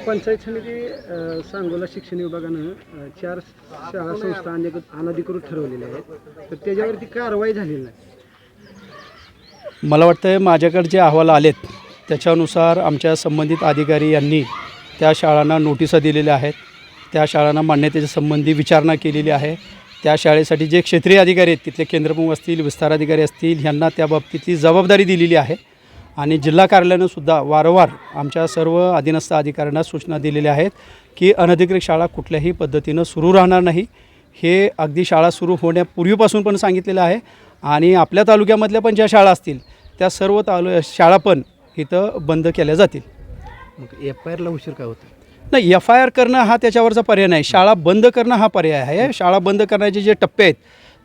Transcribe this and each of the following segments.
पंचायत समिती सांगोला शिक्षण विभागानं 4 शाळा संस्था अनधिकृत ठरवलेल्या आहेत, तर त्याच्यावरती कारवाई झालेली नाही. मला वाटतं माझ्याकडे जे अहवाल आलेत त्याच्यानुसार आमच्या संबंधित अधिकारी यांनी त्या शाळांना नोटिसा दिलेल्या आहेत. त्या शाळांना मान्यतेच्या संबंधी विचारणा केलेली आहे. त्या शाळेसाठी जे क्षेत्रीय अधिकारी आहेत, तिथले केंद्रप्रमुख असतील, विस्तार अधिकारी असतील, ह्यांना त्या बाबतीतली जबाबदारी दिलेली आहे. आणि जिल्हा कार्यालयानं सुद्धा वारंवार आमच्या सर्व अधीनस्थ अधिकाऱ्यांना सूचना दिलेल्या आहेत की अनधिकृत शाळा कुठल्याही पद्धतीनं सुरू राहणार नाही. हे अगदी शाळा सुरू होण्यापूर्वीपासून पण सांगितलेलं आहे. आणि आपल्या तालुक्यामधल्या पण ज्या शाळा असतील त्या सर्व शाळा पण इथं बंद केल्या जातील. मग FIRला उशीर काय होतं? नाही, FIR करणं हा त्याच्यावरचा पर्याय नाही. शाळा बंद करणं हा पर्याय आहे. शाळा बंद करण्याचे जे टप्पे आहेत,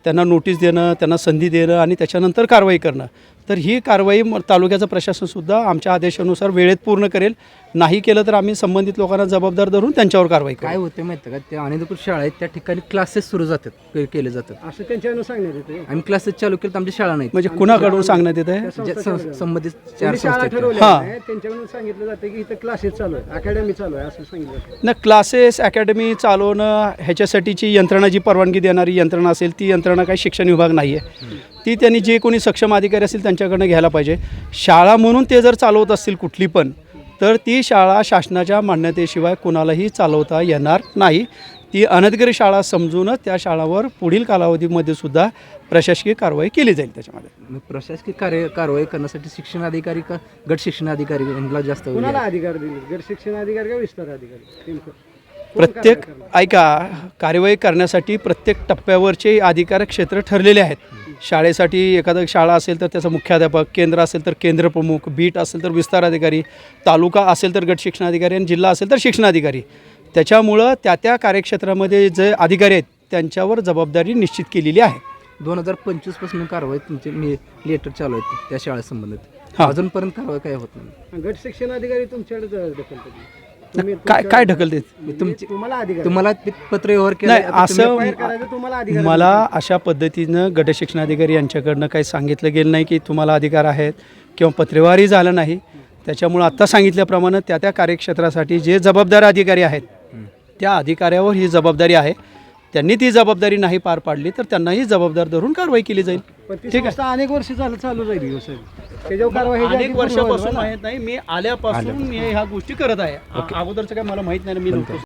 त्यांना नोटीस देणं, त्यांना संधी देणं आणि त्याच्यानंतर कारवाई करणं. तर ही कारवाई तालुक्याचं प्रशासनसुद्धा आमच्या आदेशानुसार वेळेत पूर्ण करेल. नाही केलं तर आम्ही संबंधित लोकांना जबाबदार धरून त्यांच्यावर कारवाई करू. काय होतं माहिती का, त्या अनधिकृत शाळा आहेत त्या ठिकाणी क्लासेस सुरू जातात, केले जातात. असं त्यांच्यावर सांगण्यात येते. आम्ही क्लासेस चालू केले तर आमची शाळा नाही. म्हणजे कुणाकडून सांगण्यात येत आहे? संबंधित 4 शाळा संस्था ठरवल्या आहेत, त्यांच्याकडून सांगितलं जातं की इथं क्लासेस चालू आहे, अकॅडमी चालू आहे असं सांगितलं जातं. ना, क्लासेस अकॅडमी चालवणं ह्याच्यासाठीची यंत्रणा, जी परवानगी देणारी यंत्रणा असेल ती यंत्रणा काही शिक्षण विभाग नाही आहे. ती त्यांनी जे कोणी सक्षम अधिकारी असतील त्यांच्याकडनं घ्यायला पाहिजे. शाळा म्हणून ते जर चालवत असतील कुठली पण, तर ती शाळा शासनाच्या मान्यतेशिवाय कुणालाही चालवता येणार नाही. ती अनधिकृत शाळा समजूनच त्या शाळावर पुढील कालावधीमध्ये सुद्धा प्रशासकीय कारवाई केली जाईल. त्याच्यामध्ये प्रशासकीय कारवाई करण्यासाठी शिक्षण अधिकारी का गट शिक्षण अधिकारी यांना जास्त कुणाला अधिकार दिले? गट शिक्षण अधिकारी का विस्तार अधिकारी? प्रत्येक कार्यवाही करण्यासाठी प्रत्येक टप्प्यावरचे अधिकार क्षेत्र ठरलेले आहेत. शाळेसाठी एखादं शाळा असेल तर त्याचा मुख्याध्यापक, केंद्र असेल तर केंद्रप्रमुख, बीट असेल तर विस्तार अधिकारी, तालुका असेल तर गट शिक्षण अधिकारी आणि जिल्हा असेल तर शिक्षण अधिकारी. त्याच्यामुळं त्या कार्यक्षेत्रामध्ये जे अधिकारी आहेत त्यांच्यावर जबाबदारी निश्चित केलेली आहे. 2025 पासून कारवाई तुमचे लेटर चालू आहेत त्या शाळेसंबंधित. हां. अजूनपर्यंत कारवाई काय होत नाही. गट शिक्षण अधिकारी तुमच्याकडे ढकलतात. काय ढकलते? तुम्हाला अधिकार तुम्हाला पत्र व्यवहार नाही, केला असं करायचं तुम्हाला अधिकार मला अशा पद्धतीनं गट शिक्षणाधिकारी यांच्याकडनं काही सांगितलं गेलं नाही की तुम्हाला अधिकार आहेत किंवा पत्रव्यवहारही झालं नाही. त्याच्यामुळं आत्ता सांगितल्याप्रमाणे त्या कार्यक्षेत्रासाठी जे जबाबदार अधिकारी आहेत त्या अधिकाऱ्यावर ही जबाबदारी आहे. त्यांनी ती जबाबदारी नाही पार पाडली तर त्यांनाही जबाबदार धरून कारवाई केली जाईल. ठीक आहे. अनेक वर्ष चालू जाईल त्याच्यावर कारवाई अनेक वर्षापासून माहीत नाही, मी आल्यापासून मी ह्या गोष्टी करत आहे. अगोदरचं काय मला माहीत नाही, मी नव्हतो.